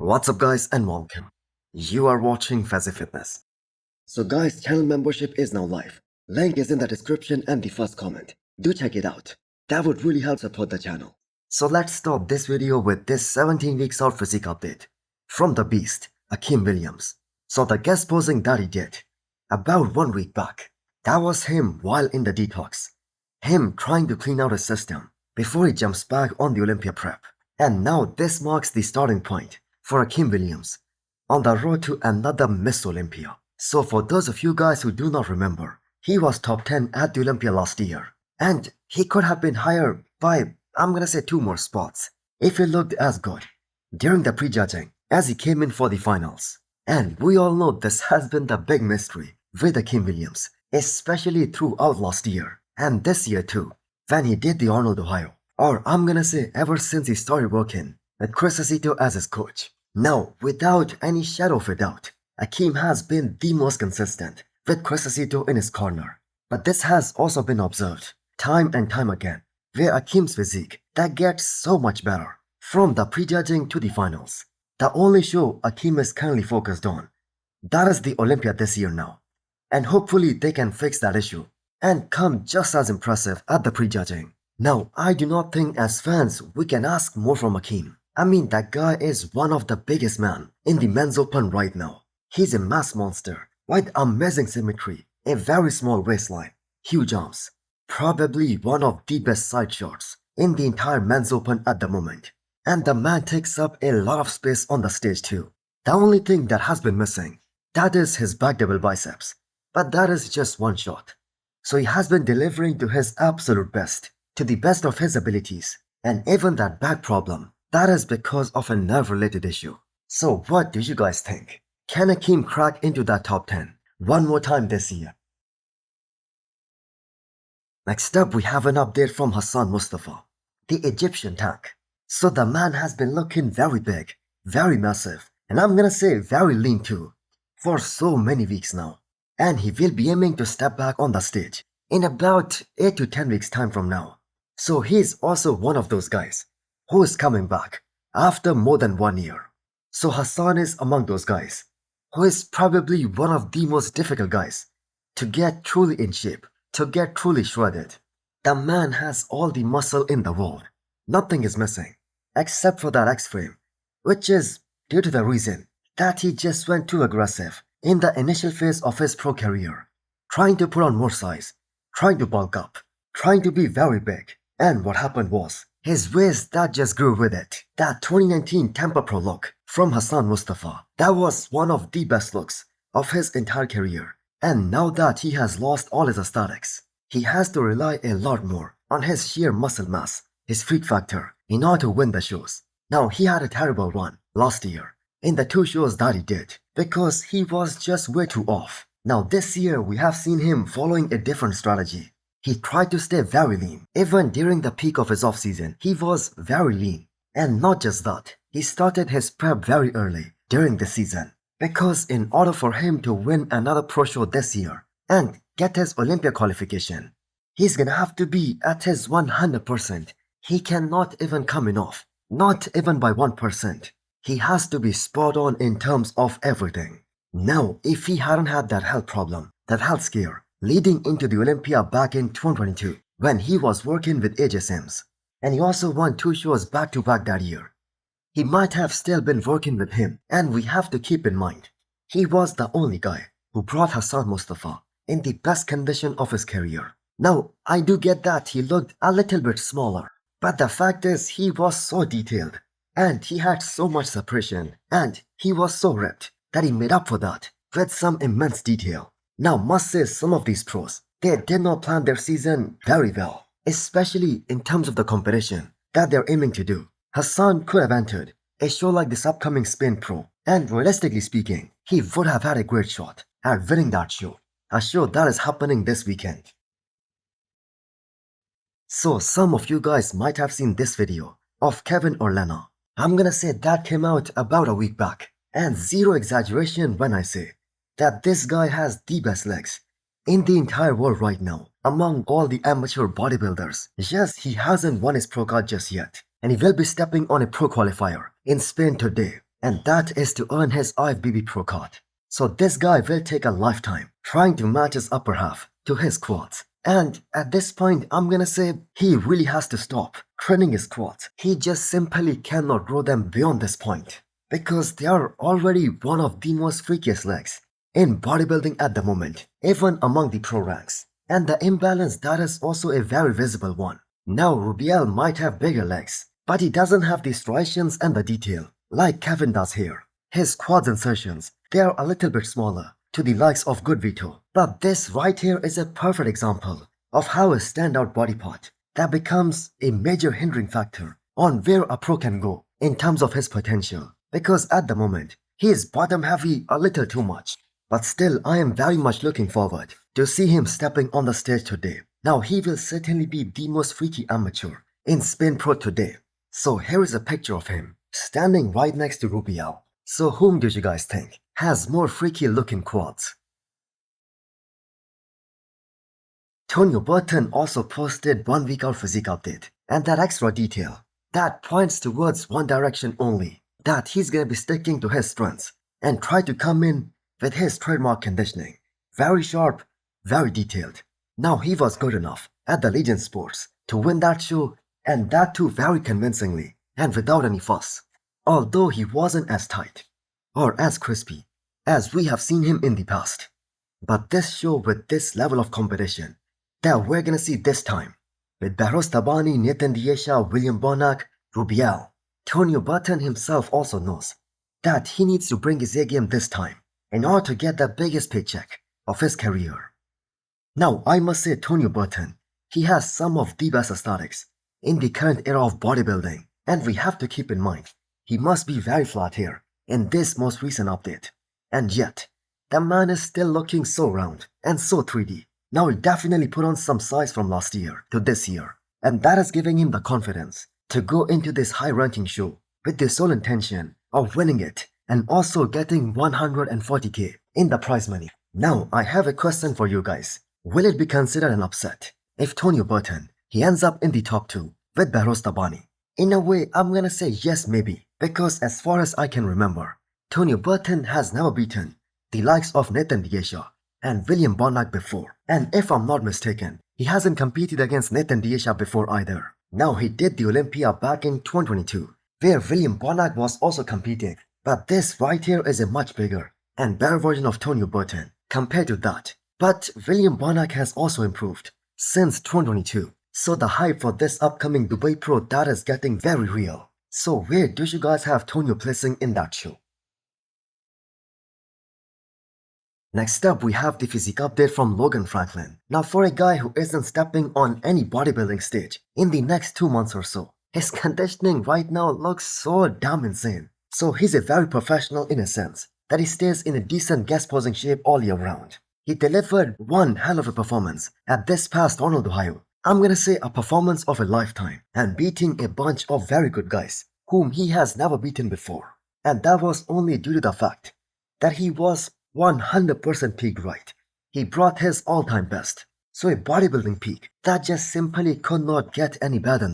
What's up guys and welcome. You are watching Fazi Fitness. So guys, channel membership is now live. Link is in the description and the first comment. Do check it out. That would really help support the channel. So let's start this video with this 17 weeks out physique update. From the beast, Akim Williams. So the guest posing that he did about 1 week back, that was him while in the detox. Him trying to clean out his system before he jumps back on the Olympia prep. And now this marks the starting point for Akim Williams on the road to another Miss Olympia. So for those of you guys who do not remember, he was top 10 at the Olympia last year. And he could have been higher by, I'm gonna say 2 more spots, if he looked as good during the prejudging as he came in for the finals. And we all know this has been the big mystery with Akim Williams, especially throughout last year and this year too, when he did the Arnold Ohio. Or I'm gonna say ever since he started working with Chris Aceto as his coach. Now, without any shadow of a doubt, Akim has been the most consistent with Chris Aceto in his corner. But this has also been observed time and time again, where Akim's physique that gets so much better from the prejudging to the finals. The only show Akim is currently focused on, that is the Olympia this year now. And hopefully they can fix that issue and come just as impressive at the prejudging. Now, I do not think as fans we can ask more from Akim. I mean, that guy is one of the biggest men in the men's open right now. He's a mass monster with amazing symmetry, a very small waistline, huge arms, probably one of the best side shots in the entire men's open at the moment. And the man takes up a lot of space on the stage too. The only thing that has been missing, that is his back double biceps. But that is just one shot. So he has been delivering to his absolute best, to the best of his abilities. And even that back problem, that is because of a nerve-related issue. So what do you guys think? Can Akim crack into that top 10 one more time this year? Next up, we have an update from Hassan Mustafa, the Egyptian tank. So the man has been looking very big, very massive, and I'm gonna say very lean too, for so many weeks now. And he will be aiming to step back on the stage in about 8 to 10 weeks time from now. So he's also one of those guys who is coming back after more than 1 year. So Hassan is among those guys who is probably one of the most difficult guys to get truly in shape, to get truly shredded. The man has all the muscle in the world. Nothing is missing except for that X-frame, which is due to the reason that he just went too aggressive in the initial phase of his pro career, trying to put on more size, trying to bulk up, trying to be very big. And what happened was, his waist that just grew with it. That 2019 Tampa Pro look from Hassan Mustafa, that was one of the best looks of his entire career. And now that he has lost all his aesthetics, he has to rely a lot more on his sheer muscle mass, his freak factor, in order to win the shows. Now, he had a terrible run last year in the 2 shows that he did because he was just way too off. Now this year we have seen him following a different strategy. He tried to stay very lean. Even during the peak of his off-season, he was very lean. And not just that, he started his prep very early during the season. Because in order for him to win another pro show this year and get his Olympia qualification, he's gonna have to be at his 100%. He cannot even come in off, not even by 1%. He has to be spot on in terms of everything. Now, if he hadn't had that health problem, that health scare, leading into the Olympia back in 2022, when he was working with AJ Sims, and he also won 2 shows back-to-back that year, he might have still been working with him. And we have to keep in mind, he was the only guy who brought Hassan Mustafa in the best condition of his career. Now, I do get that he looked a little bit smaller, but the fact is he was so detailed, and he had so much separation, and he was so ripped that he made up for that with some immense detail. Now, must say some of these pros, they did not plan their season very well, especially in terms of the competition that they're aiming to do. Hassan could have entered a show like this upcoming Spain Pro, and realistically speaking, he would have had a great shot at winning that show, a show that is happening this weekend. So some of you guys might have seen this video of Kevin Orellanna. I'm gonna say that came out about a week back, and zero exaggeration when I say that this guy has the best legs in the entire world right now among all the amateur bodybuilders. Yes, he hasn't won his pro card just yet, and he will be stepping on a pro qualifier in Spain today and that is to earn his IFBB Pro card. So this guy will take a lifetime trying to match his upper half to his quads. And at this point, I'm gonna say he really has to stop training his quads. He just simply cannot grow them beyond this point, because they are already one of the most freakiest legs in bodybuilding at the moment, even among the pro ranks. And the imbalance, that is also a very visible one. Now Rubiel might have bigger legs, but he doesn't have the striations and the detail like Kevin does here. His quads insertions, they are a little bit smaller to the likes of Good Vito. But this right here is a perfect example of how a standout body part that becomes a major hindering factor on where a pro can go in terms of his potential. Because at the moment, he is bottom heavy a little too much. But still, I am very much looking forward to see him stepping on the stage today. Now he will certainly be the most freaky amateur in Spin Pro today. So here is a picture of him standing right next to Rubiel. So whom do you guys think has more freaky looking quads? Tonio Burton also posted 1 week out physique update, and that extra detail that points towards one direction only, that he's gonna be sticking to his strengths and try to come in with his trademark conditioning. Very sharp, very detailed. Now he was good enough at the Legion Sports to win that show, and that too very convincingly and without any fuss. Although he wasn't as tight or as crispy as we have seen him in the past. But this show with this level of competition that we're gonna see this time, with Behrouz Tabani, Nathan Diesha, William Bonac, Rubiel, Tonio Burton himself also knows that he needs to bring his A game this time in order to get the biggest paycheck of his career. Now I must say Tonio Burton, he has some of the best aesthetics in the current era of bodybuilding, and we have to keep in mind he must be very flat here in this most recent update. And yet, the man is still looking so round and so 3D. Now he definitely put on some size from last year to this year, and that is giving him the confidence to go into this high-ranking show with the sole intention of winning it and also getting 140k in the prize money. Now I have a question for you guys. Will it be considered an upset if Tonio Burton, he ends up in the top 2 with Behrouz Tabani? In a way, I'm gonna say yes maybe, because as far as I can remember, Tonio Burton has never beaten the likes of Nathan Diesha and William Bonac before. And if I'm not mistaken, he hasn't competed against Nathan Diesha before either. Now he did the Olympia back in 2022, where William Bonac was also competing. But this right here is a much bigger and better version of Tonio Burton compared to that. But William Bonac has also improved since 2022. So the hype for this upcoming Dubai Pro, that is getting very real. So where do you guys have Tonio placing in that show? Next up, we have the physique update from Logan Franklin. Now for a guy who isn't stepping on any bodybuilding stage in the next 2 months or so, his conditioning right now looks so damn insane. So he's a very professional in a sense that he stays in a decent guest posing shape all year round. He delivered one hell of a performance at this past Arnold, Ohio. I'm gonna say a performance of a lifetime, and beating a bunch of very good guys whom he has never beaten before. And that was only due to the fact that he was 100% peak right. He brought his all-time best. So a bodybuilding peak that just simply could not get any better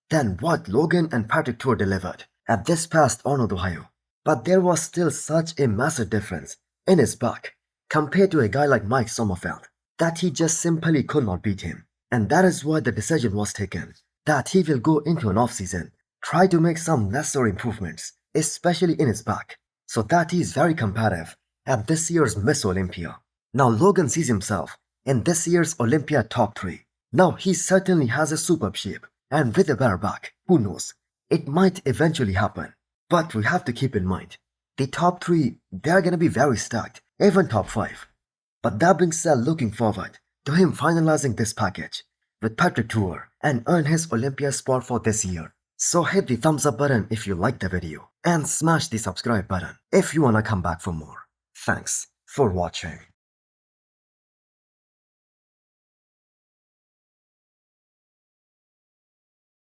than what Logan and Patrick Tour delivered at this past Arnold, Ohio. But there was still such a massive difference in his back compared to a guy like Mike Sommerfeld that he just simply could not beat him. And that is why the decision was taken that he will go into an off-season, try to make some necessary improvements, especially in his back, so that he is very competitive at this year's Miss Olympia. Now Logan sees himself in this year's Olympia top 3. Now he certainly has a superb shape, and with a better back, who knows, it might eventually happen. But we have to keep in mind, the top 3, they're gonna be very stacked, even top 5. But that being said, looking forward to him finalizing this package with Patrick Tour and earn his Olympia spot for this year. So hit the thumbs up button if you liked the video and smash the subscribe button if you wanna come back for more. Thanks for watching.